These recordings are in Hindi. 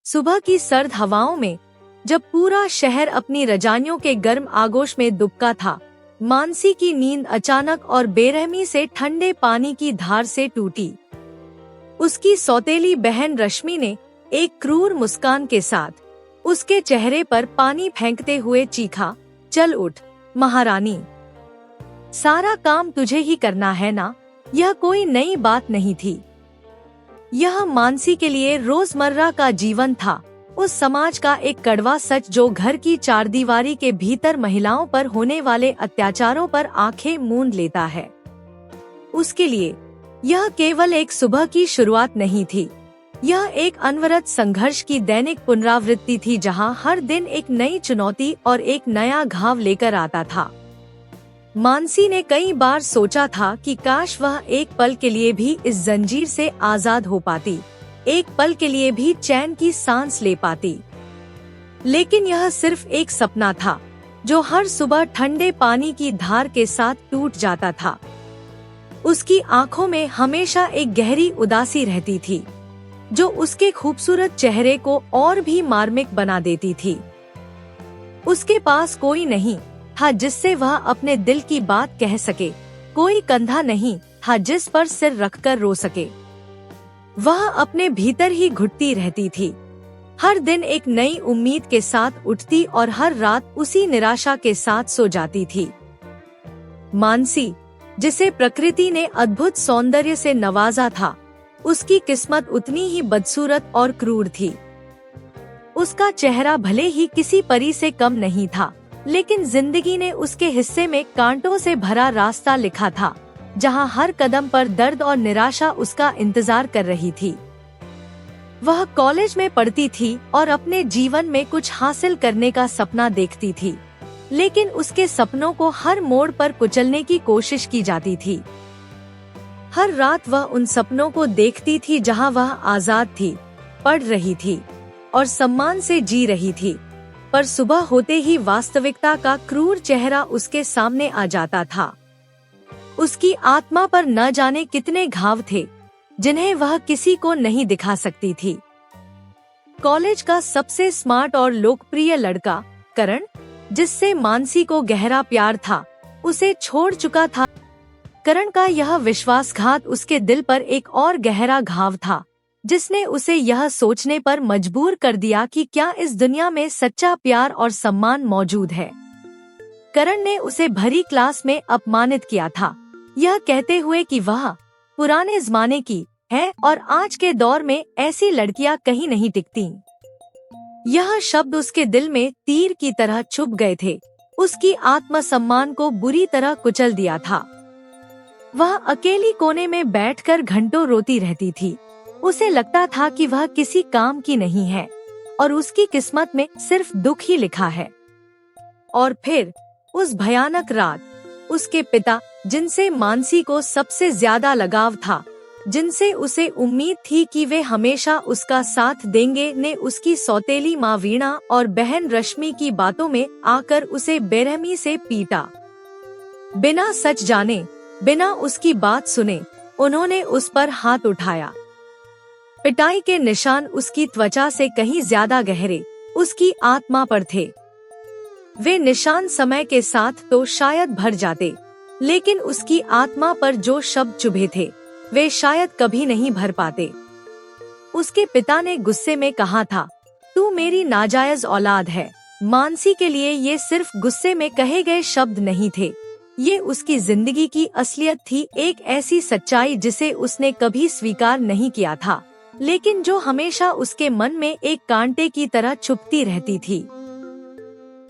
सुबह की सर्द हवाओं में जब पूरा शहर अपनी रजाइयों के गर्म आगोश में दुबका था, मानसी की नींद अचानक और बेरहमी से ठंडे पानी की धार से टूटी। उसकी सौतेली बहन रश्मि ने एक क्रूर मुस्कान के साथ उसके चेहरे पर पानी फेंकते हुए चीखा, चल उठ महारानी, सारा काम तुझे ही करना है ना। यह कोई नई बात नहीं थी। यह मानसी के लिए रोजमर्रा का जीवन था, उस समाज का एक कड़वा सच जो घर की चारदीवारी के भीतर महिलाओं पर होने वाले अत्याचारों पर आंखें मूंद लेता है। उसके लिए यह केवल एक सुबह की शुरुआत नहीं थी, यह एक अनवरत संघर्ष की दैनिक पुनरावृत्ति थी, जहां हर दिन एक नई चुनौती और एक नया घाव लेकर आता था। मानसी ने कई बार सोचा था कि काश वह एक पल के लिए भी इस जंजीर से आजाद हो पाती, एक पल के लिए भी चैन की सांस ले पाती। लेकिन यह सिर्फ एक सपना था जो हर सुबह ठंडे पानी की धार के साथ टूट जाता था। उसकी आंखों में हमेशा एक गहरी उदासी रहती थी, जो उसके खूबसूरत चेहरे को और भी मार्मिक बना देती थी। उसके पास कोई नहीं था जिससे वह अपने दिल की बात कह सके, कोई कंधा नहीं था जिस पर सिर रखकर रो सके। वह अपने भीतर ही घुटती रहती थी, हर दिन एक नई उम्मीद के साथ उठती और हर रात उसी निराशा के साथ सो जाती थी। मानसी, जिसे प्रकृति ने अद्भुत सौंदर्य से नवाजा था, उसकी किस्मत उतनी ही बदसूरत और क्रूर थी। उसका चेहरा भले ही किसी परी से कम नहीं था, लेकिन जिंदगी ने उसके हिस्से में कांटों से भरा रास्ता लिखा था, जहां हर कदम पर दर्द और निराशा उसका इंतजार कर रही थी। वह कॉलेज में पढ़ती थी और अपने जीवन में कुछ हासिल करने का सपना देखती थी, लेकिन उसके सपनों को हर मोड़ पर कुचलने की कोशिश की जाती थी। हर रात वह उन सपनों को देखती थी जहां वह आजाद थी, पढ़ रही थी और सम्मान से जी रही थी, पर सुबह होते ही वास्तविकता का क्रूर चेहरा उसके सामने आ जाता था। उसकी आत्मा पर न जाने कितने घाव थे, जिन्हें वह किसी को नहीं दिखा सकती थी। कॉलेज का सबसे स्मार्ट और लोकप्रिय लड़का करण, जिससे मानसी को गहरा प्यार था, उसे छोड़ चुका था। करण का यह विश्वासघात उसके दिल पर एक और गहरा घाव था, जिसने उसे यह सोचने पर मजबूर कर दिया कि क्या इस दुनिया में सच्चा प्यार और सम्मान मौजूद है। करण ने उसे भरी क्लास में अपमानित किया था, यह कहते हुए कि वह पुराने जमाने की है और आज के दौर में ऐसी लड़कियां कहीं नहीं टिकती। यह शब्द उसके दिल में तीर की तरह चुभ गए थे, उसकी आत्मसम्मान को बुरी तरह कुचल दिया था। वह अकेली कोने में बैठकर घंटों रोती रहती थी। उसे लगता था कि वह किसी काम की नहीं है और उसकी किस्मत में सिर्फ दुख ही लिखा है। और फिर उस भयानक रात, उसके पिता, जिनसे मानसी को सबसे ज्यादा लगाव था, जिनसे उसे उम्मीद थी कि वे हमेशा उसका साथ देंगे, ने उसकी सौतेली माँ वीणा और बहन रश्मि की बातों में आकर उसे बेरहमी से पीटा। बिना सच जाने, बिना उसकी बात सुने, उन्होंने उस पर हाथ उठाया। पिटाई के निशान उसकी त्वचा से कहीं ज्यादा गहरे उसकी आत्मा पर थे। वे निशान समय के साथ तो शायद भर जाते, लेकिन उसकी आत्मा पर जो शब्द चुभे थे, वे शायद कभी नहीं भर पाते। उसके पिता ने गुस्से में कहा था, तू मेरी नाजायज औलाद है। मानसी के लिए ये सिर्फ गुस्से में कहे गए शब्द नहीं थे, ये उसकी जिंदगी की असलियत थी, एक ऐसी सच्चाई जिसे उसने कभी स्वीकार नहीं किया था, लेकिन जो हमेशा उसके मन में एक कांटे की तरह चुभती रहती थी।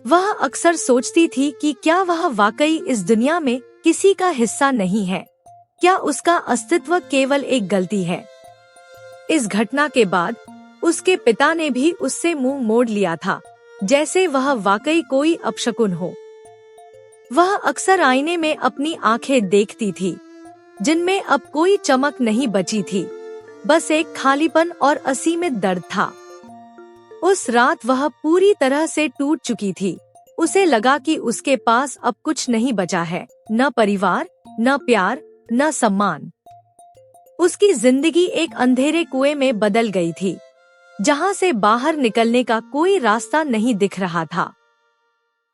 वह अक्सर सोचती थी कि क्या वह वाकई इस दुनिया में किसी का हिस्सा नहीं है, क्या उसका अस्तित्व केवल एक गलती है। इस घटना के बाद उसके पिता ने भी उससे मुंह मोड़ लिया था, जैसे वह वाकई कोई अपशकुन हो। वह अक्सर आईने में अपनी आंखें देखती थी, जिनमें अब कोई चमक नहीं बची थी, बस एक खालीपन और असीमित दर्द था। उस रात वह पूरी तरह से टूट चुकी थी। उसे लगा कि उसके पास अब कुछ नहीं बचा है, न परिवार, न प्यार, न सम्मान। उसकी जिंदगी एक अंधेरे कुएं में बदल गई थी, जहां से बाहर निकलने का कोई रास्ता नहीं दिख रहा था।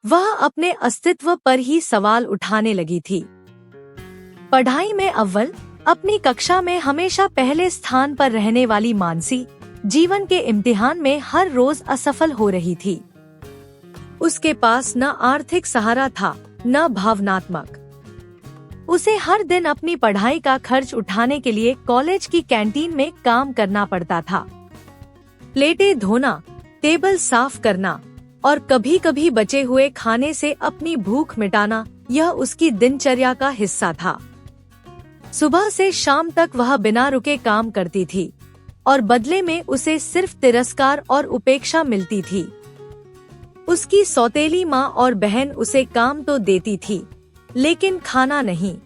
वह अपने अस्तित्व पर ही सवाल उठाने लगी थी। पढ़ाई में अव्वल, अपनी कक्षा में हमेशा पहले स्थान पर रहने वाली मानसी जीवन के इम्तिहान में हर रोज असफल हो रही थी। उसके पास न आर्थिक सहारा था, न भावनात्मक। उसे हर दिन अपनी पढ़ाई का खर्च उठाने के लिए कॉलेज की कैंटीन में काम करना पड़ता था। प्लेटें धोना, टेबल साफ करना और कभी कभी बचे हुए खाने से अपनी भूख मिटाना, यह उसकी दिनचर्या का हिस्सा था। सुबह से शाम तक वह बिना रुके काम करती थी और बदले में उसे सिर्फ तिरस्कार और उपेक्षा मिलती थी। उसकी सौतेली माँ और बहन उसे काम तो देती थी, लेकिन खाना नहीं,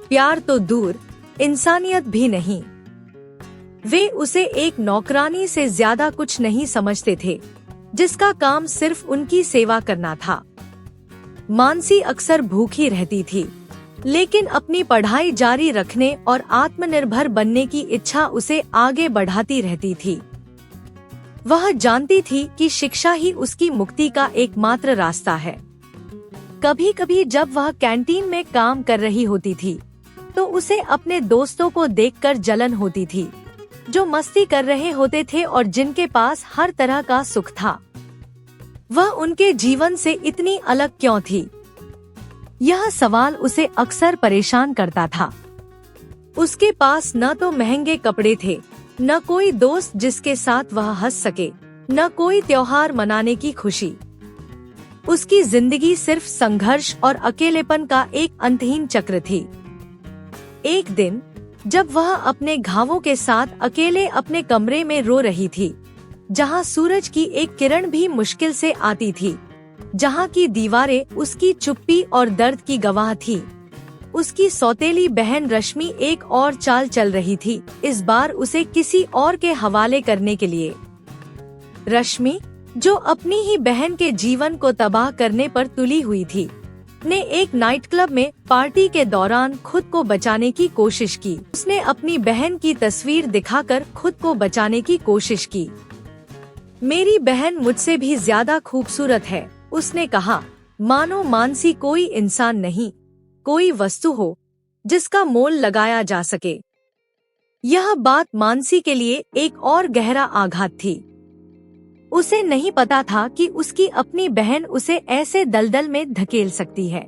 प्यार तो दूर, इंसानियत भी नहीं। वे उसे एक नौकरानी से ज्यादा कुछ नहीं समझते थे, जिसका काम सिर्फ उनकी सेवा करना था। मानसी अक्सर भूखी रहती थी, लेकिन अपनी पढ़ाई जारी रखने और आत्मनिर्भर बनने की इच्छा उसे आगे बढ़ाती रहती थी। वह जानती थी कि शिक्षा ही उसकी मुक्ति का एकमात्र रास्ता है। कभी कभी जब वह कैंटीन में काम कर रही होती थी, तो उसे अपने दोस्तों को देखकर जलन होती थी, जो मस्ती कर रहे होते थे और जिनके पास हर तरह का सुख था। वह उनके जीवन से इतनी अलग क्यों थी? यह सवाल उसे अक्सर परेशान करता था। उसके पास न तो महंगे कपड़े थे, न कोई दोस्त जिसके साथ वह हंस सके, न कोई त्योहार मनाने की खुशी। उसकी जिंदगी सिर्फ संघर्ष और अकेलेपन का एक अंतहीन चक्र थी। एक दिन जब वह अपने घावों के साथ अकेले अपने कमरे में रो रही थी, जहां सूरज की एक किरण भी मुश्किल से आती थी, जहां की दीवारें उसकी चुप्पी और दर्द की गवाह थी, उसकी सौतेली बहन रश्मि एक और चाल चल रही थी, इस बार उसे किसी और के हवाले करने के लिए। रश्मि, जो अपनी ही बहन के जीवन को तबाह करने पर तुली हुई थी, ने एक नाइट क्लब में पार्टी के दौरान खुद को बचाने की कोशिश की। उसने अपनी बहन की तस्वीर दिखाकर खुद को बचाने की कोशिश की। मेरी बहन मुझसे भी ज्यादा खूबसूरत है, उसने कहा, मानो मानसी कोई इंसान नहीं, कोई वस्तु हो जिसका मोल लगाया जा सके। यह बात मानसी के लिए एक और गहरा आघात थी। उसे नहीं पता था कि उसकी अपनी बहन उसे ऐसे दलदल में धकेल सकती है।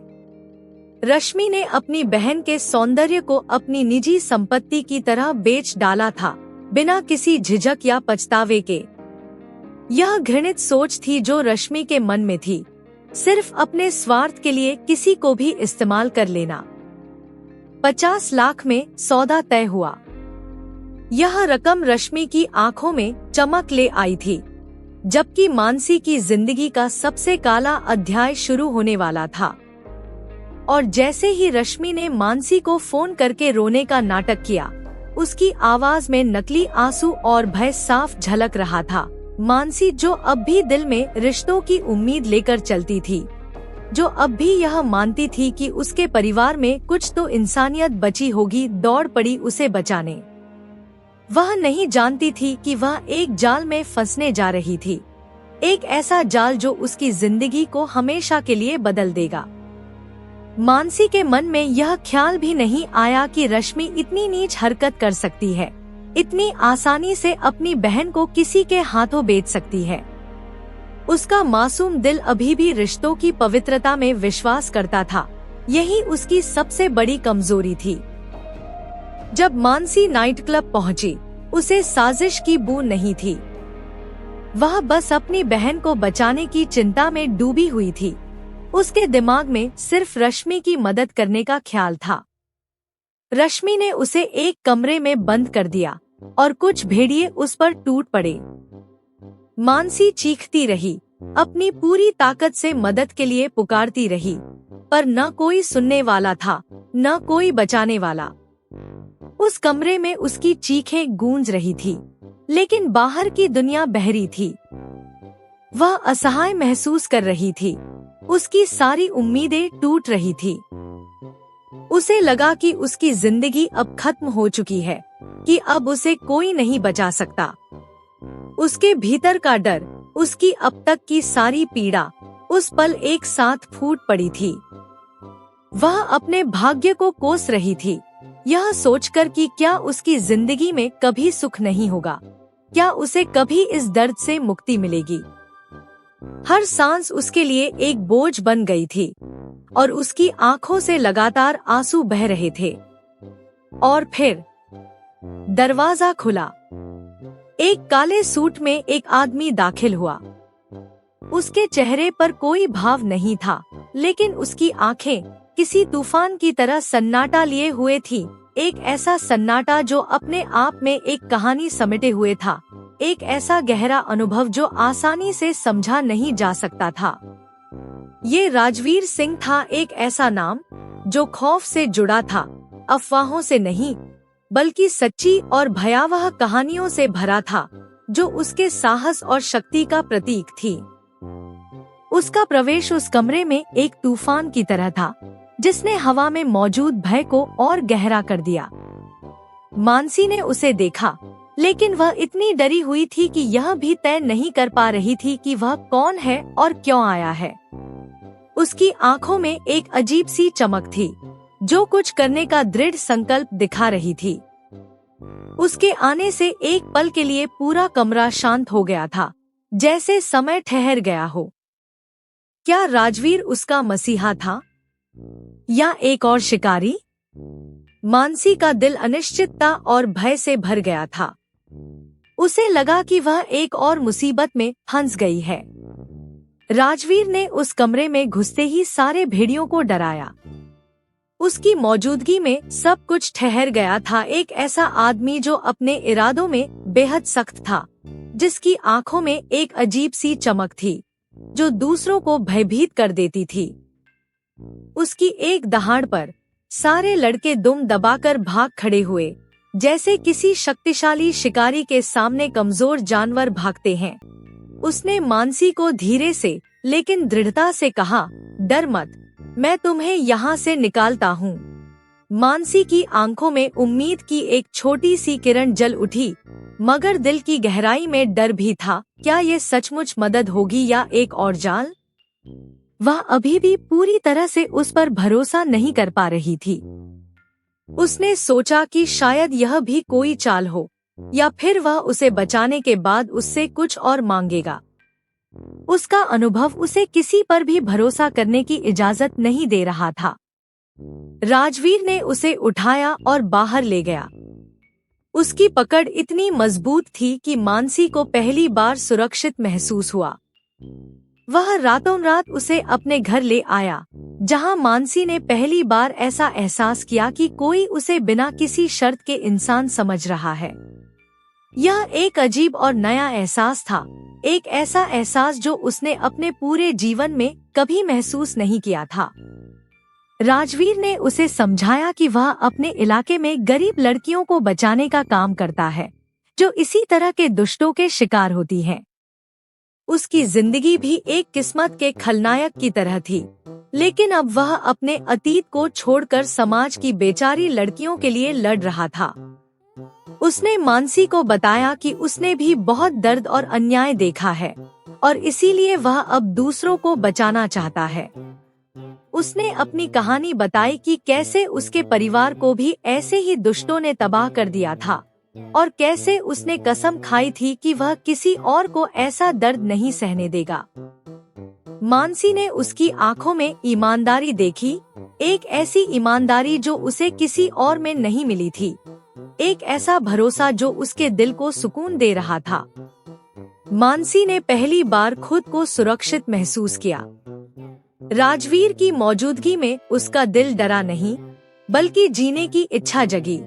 रश्मि ने अपनी बहन के सौंदर्य को अपनी निजी संपत्ति की तरह बेच डाला था, बिना किसी झिझक या पछतावे के। यह घृणित सोच थी जो रश्मि के मन में थी, सिर्फ अपने स्वार्थ के लिए किसी को भी इस्तेमाल कर लेना। 50 लाख में सौदा तय हुआ। यह रकम रश्मि की आंखों में चमक ले आई थी, जबकि मानसी की जिंदगी का सबसे काला अध्याय शुरू होने वाला था। और जैसे ही रश्मि ने मानसी को फोन करके रोने का नाटक किया, उसकी आवाज में नकली आंसू और भय साफ झलक रहा था। मानसी, जो अब भी दिल में रिश्तों की उम्मीद लेकर चलती थी, जो अब भी यह मानती थी कि उसके परिवार में कुछ तो इंसानियत बची होगी, दौड़ पड़ी उसे बचाने। वह नहीं जानती थी कि वह एक जाल में फंसने जा रही थी, एक ऐसा जाल जो उसकी जिंदगी को हमेशा के लिए बदल देगा। मानसी के मन में यह ख्याल भी नहीं आया कि रश्मि इतनी नीच हरकत कर सकती है, इतनी आसानी से अपनी बहन को किसी के हाथों बेच सकती है। उसका मासूम दिल अभी भी रिश्तों की पवित्रता में विश्वास करता था, यही उसकी सबसे बड़ी कमजोरी थी। जब मानसी नाइट क्लब पहुंची, उसे साजिश की बू नहीं थी। वह बस अपनी बहन को बचाने की चिंता में डूबी हुई थी। उसके दिमाग में सिर्फ रश्मि की मदद करने का ख्याल था। रश्मि ने उसे एक कमरे में बंद कर दिया और कुछ भेड़िए उस पर टूट पड़े। मानसी चीखती रही, अपनी पूरी ताकत से मदद के लिए पुकारती रही, पर न कोई सुनने वाला था, न कोई बचाने वाला। उस कमरे में उसकी चीखें गूंज रही थी, लेकिन बाहर की दुनिया बहरी थी। वह असहाय महसूस कर रही थी, उसकी सारी उम्मीदें टूट रही थी। उसे लगा कि उसकी जिंदगी अब खत्म हो चुकी है, कि अब उसे कोई नहीं बचा सकता। उसके भीतर का डर, उसकी अब तक की सारी पीड़ा उस पल एक साथ फूट पड़ी थी। वह अपने भाग्य को कोस रही थी, यह सोचकर कि क्या उसकी जिंदगी में कभी सुख नहीं होगा, क्या उसे कभी इस दर्द से मुक्ति मिलेगी। हर सांस उसके लिए एक बोझ बन गई थी और उसकी आंखों से लगातार आंसू बह रहे थे। और फिर दरवाजा खुला। एक काले सूट में एक आदमी दाखिल हुआ। उसके चेहरे पर कोई भाव नहीं था, लेकिन उसकी आंखें किसी तूफान की तरह सन्नाटा लिए हुए थी। एक ऐसा सन्नाटा जो अपने आप में एक कहानी समेटे हुए था, एक ऐसा गहरा अनुभव जो आसानी से समझा नहीं जा सकता था। ये राजवीर सिंह था, एक ऐसा नाम जो खौफ से जुड़ा था, अफवाहों से नहीं बल्कि सच्ची और भयावह कहानियों से भरा था, जो उसके साहस और शक्ति का प्रतीक थी। उसका प्रवेश उस कमरे में एक तूफान की तरह था, जिसने हवा में मौजूद भय को और गहरा कर दिया। मानसी ने उसे देखा, लेकिन वह इतनी डरी हुई थी कि यह भी तय नहीं कर पा रही थी कि वह कौन है और क्यों आया है। उसकी आंखों में एक अजीब सी चमक थी, जो कुछ करने का दृढ़ संकल्प दिखा रही थी। उसके आने से एक पल के लिए पूरा कमरा शांत हो गया था, जैसे समय ठहर गया हो। क्या राजवीर उसका मसीहा था या एक और शिकारी? मानसी का दिल अनिश्चितता और भय से भर गया था। उसे लगा कि वह एक और मुसीबत में फंस गई है। राजवीर ने उस कमरे में घुसते ही सारे भेड़ियों को डराया। उसकी मौजूदगी में सब कुछ ठहर गया था। एक ऐसा आदमी जो अपने इरादों में बेहद सख्त था, जिसकी आंखों में एक अजीब सी चमक थी, जो दूसरों को भयभीत कर देती थी। उसकी एक दहाड़ पर सारे लड़के दुम दबाकर भाग खड़े हुए, जैसे किसी शक्तिशाली शिकारी के सामने कमजोर जानवर भागते हैं। उसने मानसी को धीरे से लेकिन दृढ़ता से कहा, डर मत, मैं तुम्हें यहाँ से निकालता हूँ। मानसी की आंखों में उम्मीद की एक छोटी सी किरण जल उठी, मगर दिल की गहराई में डर भी था। क्या ये सचमुच मदद होगी या एक और जाल? वह अभी भी पूरी तरह से उस पर भरोसा नहीं कर पा रही थी। उसने सोचा कि शायद यह भी कोई चाल हो, या फिर वह उसे बचाने के बाद उससे कुछ और मांगेगा। उसका अनुभव उसे किसी पर भी भरोसा करने की इजाजत नहीं दे रहा था। राजवीर ने उसे उठाया और बाहर ले गया। उसकी पकड़ इतनी मजबूत थी कि मानसी को पहली बार सुरक्षित महसूस हुआ। वह रातों रात उसे अपने घर ले आया, जहां मानसी ने पहली बार ऐसा एहसास किया कि कोई उसे बिना किसी शर्त के इंसान समझ रहा है। यह एक अजीब और नया एहसास था, एक ऐसा एहसास जो उसने अपने पूरे जीवन में कभी महसूस नहीं किया था। राजवीर ने उसे समझाया कि वह अपने इलाके में गरीब लड़कियों को बचाने का काम करता है, जो इसी तरह के दुष्टों के शिकार होती हैं। उसकी जिंदगी भी एक किस्मत के खलनायक की तरह थी, लेकिन अब वह अपने अतीत को छोड़कर समाज की बेचारी लड़कियों के लिए लड़ रहा था। उसने मानसी को बताया कि उसने भी बहुत दर्द और अन्याय देखा है, और इसीलिए वह अब दूसरों को बचाना चाहता है। उसने अपनी कहानी बताई कि कैसे उसके परिवार को भी ऐसे ही दुष्टों ने तबाह कर दिया था, और कैसे उसने कसम खाई थी कि वह किसी और को ऐसा दर्द नहीं सहने देगा। मानसी ने उसकी आंखों में ईमानदारी देखी, एक ऐसी ईमानदारी जो उसे किसी और में नहीं मिली थी, एक ऐसा भरोसा जो उसके दिल को सुकून दे रहा था। मानसी ने पहली बार खुद को सुरक्षित महसूस किया। राजवीर की मौजूदगी में उसका दिल डरा नहीं, बल्कि जीने की इच्छा जगी।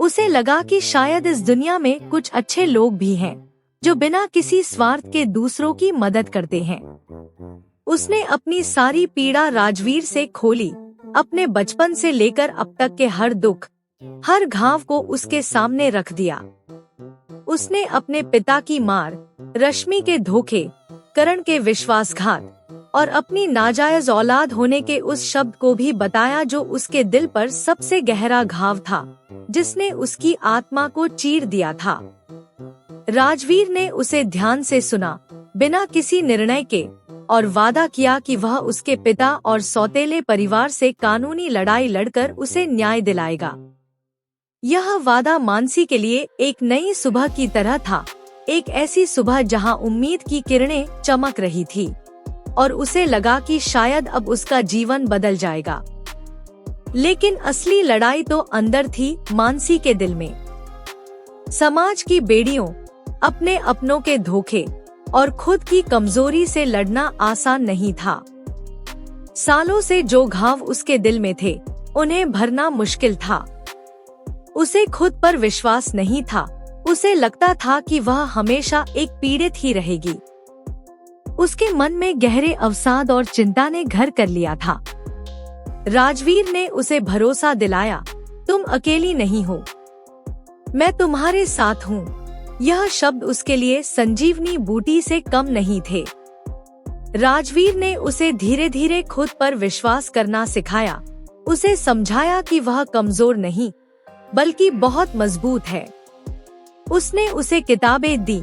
उसे लगा कि शायद इस दुनिया में कुछ अच्छे लोग भी हैं, जो बिना किसी स्वार्थ के दूसरों की मदद करते हैं। उसने अपनी सारी पीड़ा राजवीर से खोली, अपने बचपन से लेकर अब तक के हर दुख, हर घाव को उसके सामने रख दिया। उसने अपने पिता की मार, रश्मि के धोखे, करण के विश्वासघात और अपनी नाजायज औलाद होने के उस शब्द को भी बताया, जो उसके दिल पर सबसे गहरा घाव था, जिसने उसकी आत्मा को चीर दिया था। राजवीर ने उसे ध्यान से सुना, बिना किसी निर्णय के, और वादा किया कि वह उसके पिता और सौतेले परिवार से कानूनी लड़ाई लड़कर उसे न्याय दिलाएगा। यह वादा मानसी के लिए एक नई सुबह की तरह था, एक ऐसी सुबह जहां उम्मीद की किरणें चमक रही थी और उसे लगा कि शायद अब उसका जीवन बदल जाएगा। लेकिन असली लड़ाई तो अंदर थी, मानसी के दिल में। समाज की बेड़ियों, अपने अपनों के धोखे और खुद की कमजोरी से लड़ना आसान नहीं था। सालों से जो घाव उसके दिल में थे, उन्हें भरना मुश्किल था। उसे खुद पर विश्वास नहीं था। उसे लगता था कि वह हमेशा एक पीड़ित ही रहेगी। उसके मन में गहरे अवसाद और चिंता ने घर कर लिया था। राजवीर ने उसे भरोसा दिलाया, तुम अकेली नहीं हो, मैं तुम्हारे साथ हूँ। यह शब्द उसके लिए संजीवनी बूटी से कम नहीं थे। राजवीर ने उसे धीरे धीरे खुद पर विश्वास करना सिखाया, उसे समझाया कि वह कमजोर नहीं बल्कि बहुत मजबूत है। उसने उसे किताबें दी,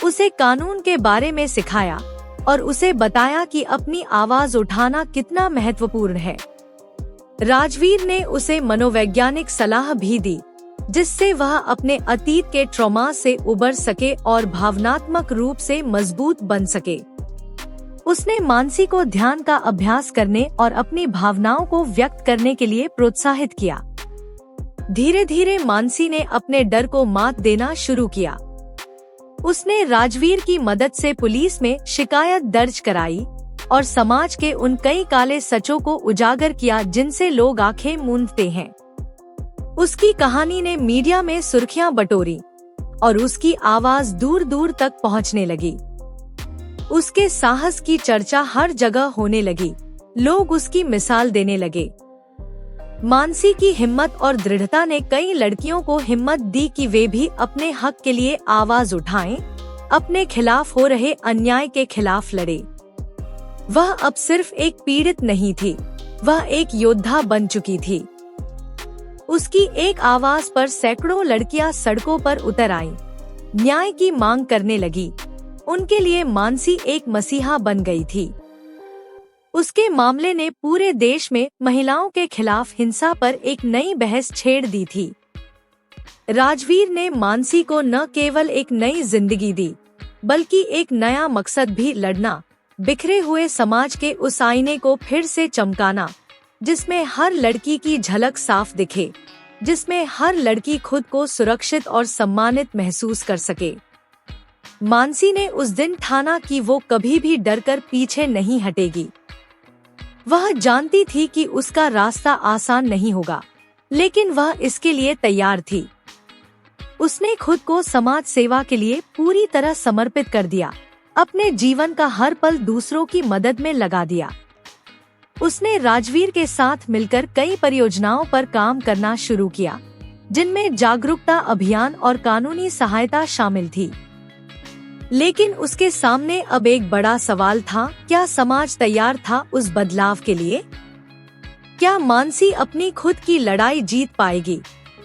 उसे कानून के बारे में सिखाया और उसे बताया कि अपनी आवाज उठाना कितना महत्वपूर्ण है। राजवीर ने उसे मनोवैज्ञानिक सलाह भी दी, जिससे वह अपने अतीत के ट्रॉमा से उबर सके और भावनात्मक रूप से मजबूत बन सके। उसने मानसी को ध्यान का अभ्यास करने और अपनी भावनाओं को व्यक्त करने के लिए प्रोत्साहित किया। धीरे धीरे मानसी ने अपने डर को मात देना शुरू किया। उसने राजवीर की मदद से पुलिस में शिकायत दर्ज कराई और समाज के उन कई काले सचों को उजागर किया जिनसे लोग आंखें मूंदते हैं। उसकी कहानी ने मीडिया में सुर्खियां बटोरी और उसकी आवाज दूर दूर तक पहुंचने लगी। उसके साहस की चर्चा हर जगह होने लगी, लोग उसकी मिसाल देने लगे। मानसी की हिम्मत और दृढ़ता ने कई लड़कियों को हिम्मत दी कि वे भी अपने हक के लिए आवाज उठाएं, अपने खिलाफ हो रहे अन्याय के खिलाफ लड़े। वह अब सिर्फ एक पीड़ित नहीं थी, वह एक योद्धा बन चुकी थी। उसकी एक आवाज पर सैकड़ों लड़कियां सड़कों पर उतर आईं, न्याय की मांग करने लगी। उनके लिए मानसी एक मसीहा बन गई थी। उसके मामले ने पूरे देश में महिलाओं के खिलाफ हिंसा पर एक नई बहस छेड़ दी थी। राजवीर ने मानसी को न केवल एक नई जिंदगी दी, बल्कि एक नया मकसद भी, लड़ना, बिखरे हुए समाज के उस आईने को फिर से चमकाना, जिसमें हर लड़की की झलक साफ दिखे, जिसमें हर लड़की खुद को सुरक्षित और सम्मानित महसूस कर सके। मानसी ने उस दिन ठाना कि वो कभी भी डरकर पीछे नहीं हटेगी। वह जानती थी कि उसका रास्ता आसान नहीं होगा, लेकिन वह इसके लिए तैयार थी। उसने खुद को समाज सेवा के लिए पूरी तरह समर्पित कर दिया, अपने जीवन का हर पल दूसरों की मदद में लगा दिया। उसने राजवीर के साथ मिलकर कई परियोजनाओं पर काम करना शुरू किया, जिनमें जागरूकता अभियान और कानूनी सहायता शामिल थी। लेकिन उसके सामने अब एक बड़ा सवाल था, क्या समाज तैयार था उस बदलाव के लिए? क्या मानसी अपनी खुद की लड़ाई जीत पाएगी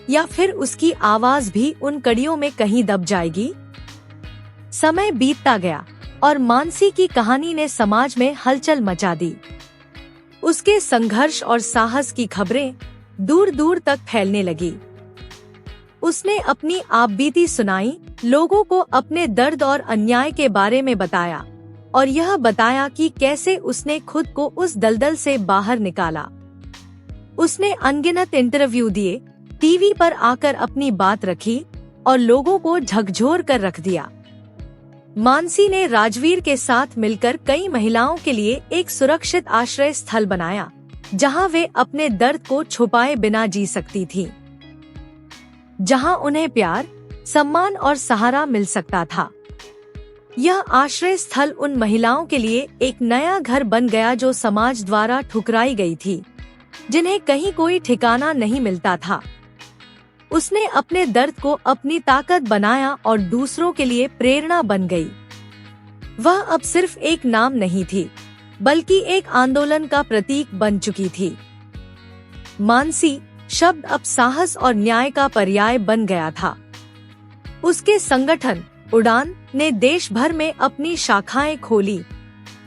या फिर उसकी आवाज भी उन कड़ियों में कहीं दब जाएगी? समय बीतता गया और मानसी की कहानी ने समाज में हलचल मचा दी। उसके संघर्ष और साहस की खबरें दूर दूर तक फैलने लगी। उसने अपनी आपबीती सुनाई, लोगों को अपने दर्द और अन्याय के बारे में बताया और यह बताया कि कैसे उसने खुद को उस दलदल से बाहर निकाला। उसने अनगिनत इंटरव्यू दिए, टीवी पर आकर अपनी बात रखी और लोगों को झकझोर कर रख दिया। मानसी ने राजवीर के साथ मिलकर कई महिलाओं के लिए एक सुरक्षित आश्रय स्थल बनाया, जहां वे अपने दर्द को छुपाए बिना जी सकती थीं, जहां उन्हें प्यार, सम्मान और सहारा मिल सकता था। यह आश्रय स्थल उन महिलाओं के लिए एक नया घर बन गया जो समाज द्वारा ठुकराई गई थी, जिन्हें कहीं कोई ठिकाना नहीं मिलता था। उसने अपने दर्द को अपनी ताकत बनाया और दूसरों के लिए प्रेरणा बन गई। वह अब सिर्फ एक नाम नहीं थी, बल्कि एक आंदोलन का प्रतीक बन चुकी थी। मानसी शब्द अब साहस और न्याय का पर्याय बन गया था। उसके संगठन, उड़ान ने देश भर में अपनी शाखाएं खोली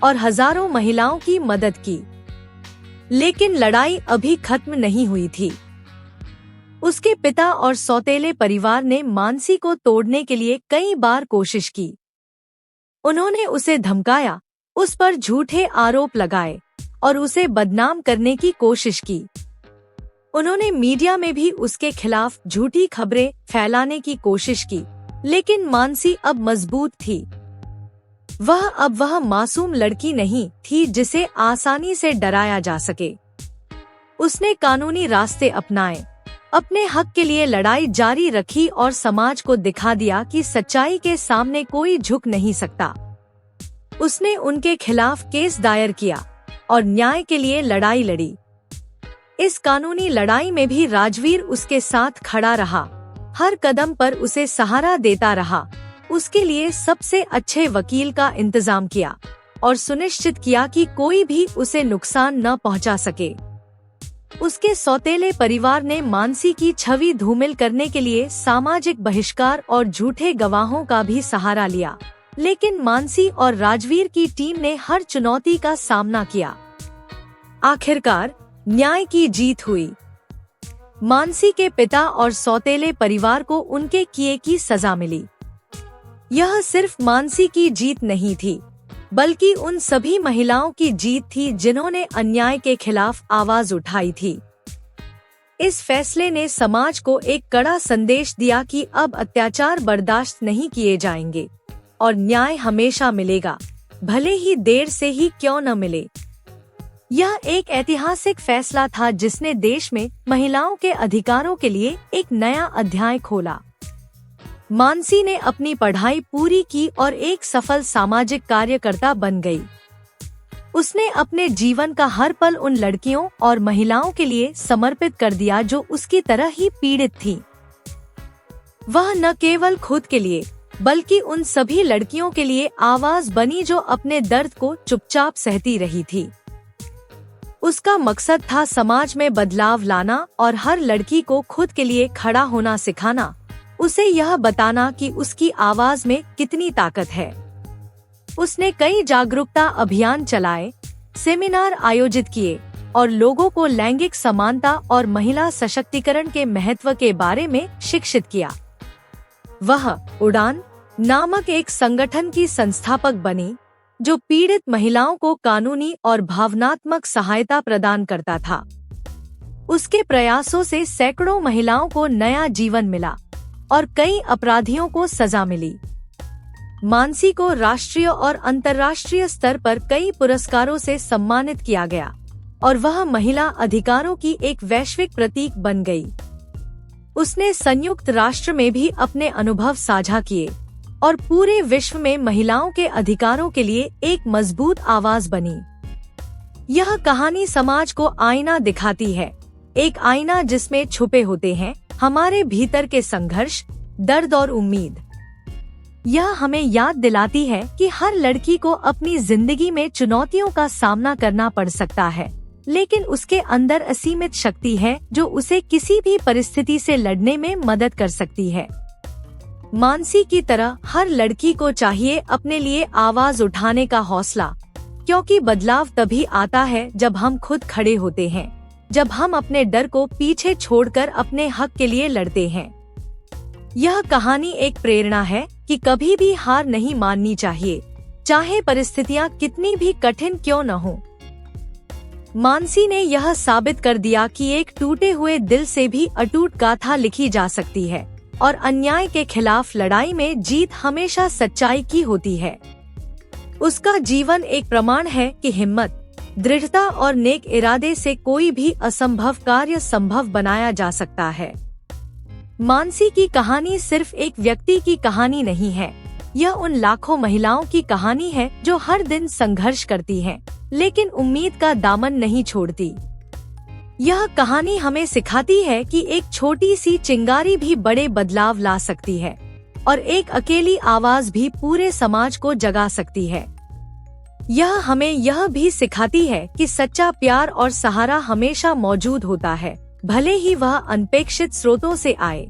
और हजारों महिलाओं की मदद की। लेकिन लड़ाई अभी खत्म नहीं हुई थी। उसके पिता और सौतेले परिवार ने मानसी को तोड़ने के लिए कई बार कोशिश की। उन्होंने उसे धमकाया, उस पर झूठे आरोप लगाए और उसे बदनाम करने की कोशिश की। उन्होंने मीडिया में भी उसके खिलाफ झूठी खबरें फैलाने की कोशिश की, लेकिन मानसी अब मजबूत थी। वह मासूम लड़की नहीं थी जिसे आसानी से डराया जा सके। उसने कानूनी रास्ते अपनाए, अपने हक के लिए लड़ाई जारी रखी और समाज को दिखा दिया कि सच्चाई के सामने कोई झुक नहीं सकता। उसने उनके खिलाफ केस दायर किया और न्याय के लिए लड़ाई लड़ी। इस कानूनी लड़ाई में भी राजवीर उसके साथ खड़ा रहा, हर कदम पर उसे सहारा देता रहा, उसके लिए सबसे अच्छे वकील का इंतजाम किया और सुनिश्चित किया कि कोई भी उसे नुकसान न पहुंचा सके। उसके सौतेले परिवार ने मानसी की छवि धूमिल करने के लिए सामाजिक बहिष्कार और झूठे गवाहों का भी सहारा लिया, लेकिन मानसी और राजवीर की टीम ने हर चुनौती का सामना किया। आखिरकार न्याय की जीत हुई। मानसी के पिता और सौतेले परिवार को उनके किए की सजा मिली। यह सिर्फ मानसी की जीत नहीं थी, बल्कि उन सभी महिलाओं की जीत थी जिन्होंने अन्याय के खिलाफ आवाज उठाई थी। इस फैसले ने समाज को एक कड़ा संदेश दिया कि अब अत्याचार बर्दाश्त नहीं किए जाएंगे और न्याय हमेशा मिलेगा, भले ही देर से ही क्यों न मिले। यह एक ऐतिहासिक फैसला था जिसने देश में महिलाओं के अधिकारों के लिए एक नया अध्याय खोला। मानसी ने अपनी पढ़ाई पूरी की और एक सफल सामाजिक कार्यकर्ता बन गई। उसने अपने जीवन का हर पल उन लड़कियों और महिलाओं के लिए समर्पित कर दिया जो उसकी तरह ही पीड़ित थी। वह न केवल खुद के लिए बल्कि उन सभी लड़कियों के लिए आवाज बनी जो अपने दर्द को चुपचाप सहती रही थी। उसका मकसद था समाज में बदलाव लाना और हर लड़की को खुद के लिए खड़ा होना सिखाना, उसे यह बताना कि उसकी आवाज में कितनी ताकत है। उसने कई जागरूकता अभियान चलाए, सेमिनार आयोजित किए और लोगों को लैंगिक समानता और महिला सशक्तिकरण के महत्व के बारे में शिक्षित किया। वह उड़ान नामक एक संगठन की संस्थापक बनी जो पीड़ित महिलाओं को कानूनी और भावनात्मक सहायता प्रदान करता था। उसके प्रयासों से सैकड़ों महिलाओं को नया जीवन मिला और कई अपराधियों को सजा मिली। मानसी को राष्ट्रीय और अंतर्राष्ट्रीय स्तर पर कई पुरस्कारों से सम्मानित किया गया और वह महिला अधिकारों की एक वैश्विक प्रतीक बन गई। उसने संयुक्त राष्ट्र में भी अपने अनुभव साझा किए और पूरे विश्व में महिलाओं के अधिकारों के लिए एक मजबूत आवाज बनी। यह कहानी समाज को आईना दिखाती है, एक आईना जिसमें छुपे होते हैं हमारे भीतर के संघर्ष, दर्द और उम्मीद। यह हमें याद दिलाती है कि हर लड़की को अपनी जिंदगी में चुनौतियों का सामना करना पड़ सकता है, लेकिन उसके अंदर असीमित शक्ति है जो उसे किसी भी परिस्थिति से लड़ने में मदद कर सकती है। मानसी की तरह हर लड़की को चाहिए अपने लिए आवाज उठाने का हौसला, क्योंकि बदलाव तभी आता है जब हम खुद खड़े होते हैं, जब हम अपने डर को पीछे छोड़कर अपने हक के लिए लड़ते हैं। यह कहानी एक प्रेरणा है कि कभी भी हार नहीं माननी चाहिए, चाहे परिस्थितियां कितनी भी कठिन क्यों न हो। मानसी ने यह साबित कर दिया कि एक टूटे हुए दिल से भी अटूट गाथा लिखी जा सकती है और अन्याय के खिलाफ लड़ाई में जीत हमेशा सच्चाई की होती है। उसका जीवन एक प्रमाण है कि हिम्मत, दृढ़ता और नेक इरादे से कोई भी असंभव कार्य संभव बनाया जा सकता है। मानसी की कहानी सिर्फ एक व्यक्ति की कहानी नहीं है, यह उन लाखों महिलाओं की कहानी है जो हर दिन संघर्ष करती हैं, लेकिन उम्मीद का दामन नहीं छोड़ती। यह कहानी हमें सिखाती है कि एक छोटी सी चिंगारी भी बड़े बदलाव ला सकती है और एक अकेली आवाज भी पूरे समाज को जगा सकती है। यह हमें यह भी सिखाती है कि सच्चा प्यार और सहारा हमेशा मौजूद होता है, भले ही वह अनपेक्षित स्रोतों से आए।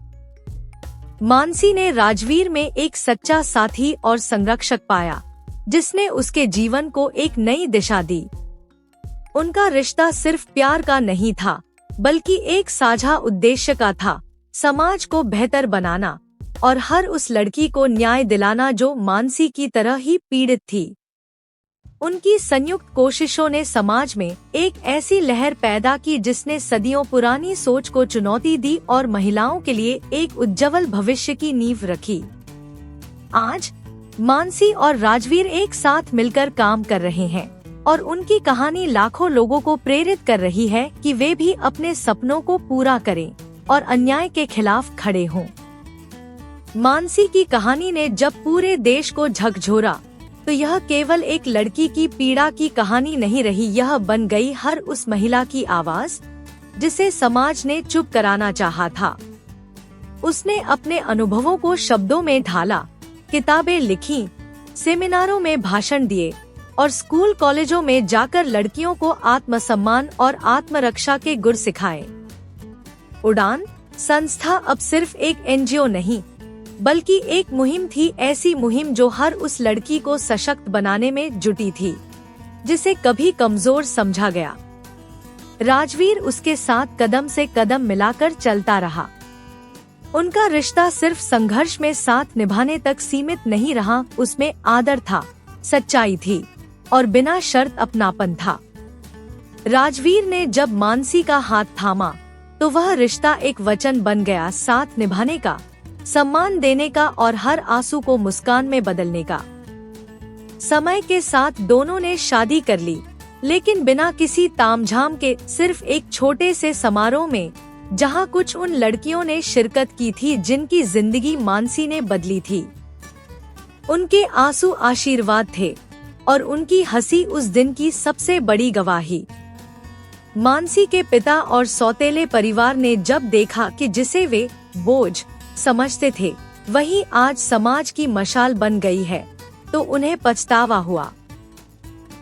मानसी ने राजवीर में एक सच्चा साथी और संरक्षक पाया, जिसने उसके जीवन को एक नई दिशा दी। उनका रिश्ता सिर्फ प्यार का नहीं था, बल्कि एक साझा उद्देश्य का था, समाज को बेहतर बनाना और हर उस लड़की को न्याय दिलाना जो मानसी की तरह ही पीड़ित थी। उनकी संयुक्त कोशिशों ने समाज में एक ऐसी लहर पैदा की जिसने सदियों पुरानी सोच को चुनौती दी और महिलाओं के लिए एक उज्जवल भविष्य की नींव रखी। आज मानसी और राजवीर एक साथ मिलकर काम कर रहे हैं और उनकी कहानी लाखों लोगों को प्रेरित कर रही है कि वे भी अपने सपनों को पूरा करें और अन्याय के खिलाफ खड़े हों। मानसी की कहानी ने जब पूरे देश को झकझोरा, तो यह केवल एक लड़की की पीड़ा की कहानी नहीं रही, यह बन गई हर उस महिला की आवाज जिसे समाज ने चुप कराना चाहा था। उसने अपने अनुभवों को शब्दों में ढाला, किताबें लिखीं, सेमिनारों में भाषण दिए और स्कूल कॉलेजों में जाकर लड़कियों को आत्मसम्मान और आत्मरक्षा के गुर सिखाए। उड़ान संस्था अब सिर्फ एक एनजीओ नहीं, बल्कि एक मुहिम थी, ऐसी मुहिम जो हर उस लड़की को सशक्त बनाने में जुटी थी जिसे कभी कमजोर समझा गया। राजवीर उसके साथ कदम से कदम मिलाकर चलता रहा। उनका रिश्ता सिर्फ संघर्ष में साथ निभाने तक सीमित नहीं रहा, उसमें आदर था, सच्चाई थी और बिना शर्त अपनापन था। राजवीर ने जब मानसी का हाथ थामा, तो वह रिश्ता एक वचन बन गया, साथ निभाने का, सम्मान देने का और हर आंसू को मुस्कान में बदलने का। समय के साथ दोनों ने शादी कर ली, लेकिन बिना किसी तामझाम के, सिर्फ एक छोटे से समारोह में, जहां कुछ उन लड़कियों ने शिरकत की थी जिनकी जिंदगी मानसी ने बदली थी। उनके आंसू आशीर्वाद थे और उनकी हंसी उस दिन की सबसे बड़ी गवाही। मानसी के पिता और सौतेले परिवार ने जब देखा कि जिसे वे बोझ समझते थे वही आज समाज की मशाल बन गई है, तो उन्हें पछतावा हुआ।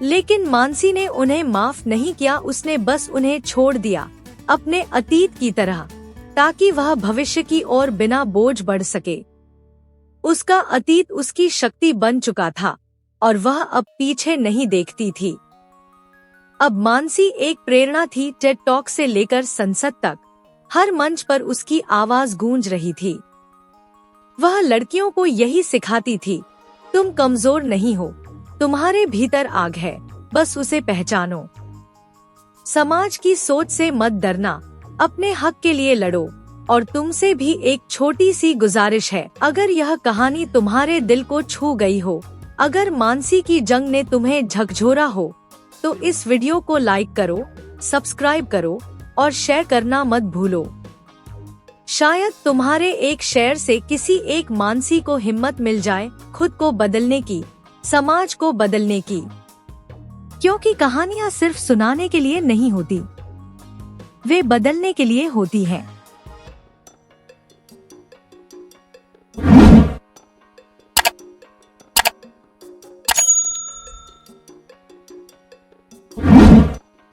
लेकिन मानसी ने उन्हें माफ नहीं किया, उसने बस उन्हें छोड़ दिया अपने अतीत की तरह, ताकि वह भविष्य की ओर बिना बोझ बढ़ सके। उसका अतीत उसकी शक्ति बन चुका था और वह अब पीछे नहीं देखती थी। अब मानसी एक प्रेरणा थी, टेड टॉक से लेकर संसद तक हर मंच पर उसकी आवाज गूंज रही थी। वह लड़कियों को यही सिखाती थी, तुम कमजोर नहीं हो, तुम्हारे भीतर आग है, बस उसे पहचानो। समाज की सोच से मत डरना, अपने हक के लिए लड़ो। और तुमसे भी एक छोटी सी गुजारिश है, अगर यह कहानी तुम्हारे दिल को छू गई हो, अगर मानसी की जंग ने तुम्हें झकझोरा हो, तो इस वीडियो को लाइक करो, सब्सक्राइब करो और शेयर करना मत भूलो। शायद तुम्हारे एक शेयर से किसी एक मानसी को हिम्मत मिल जाए खुद को बदलने की, समाज को बदलने की। क्योंकि कहानियाँ सिर्फ सुनाने के लिए नहीं होती, वे बदलने के लिए होती हैं।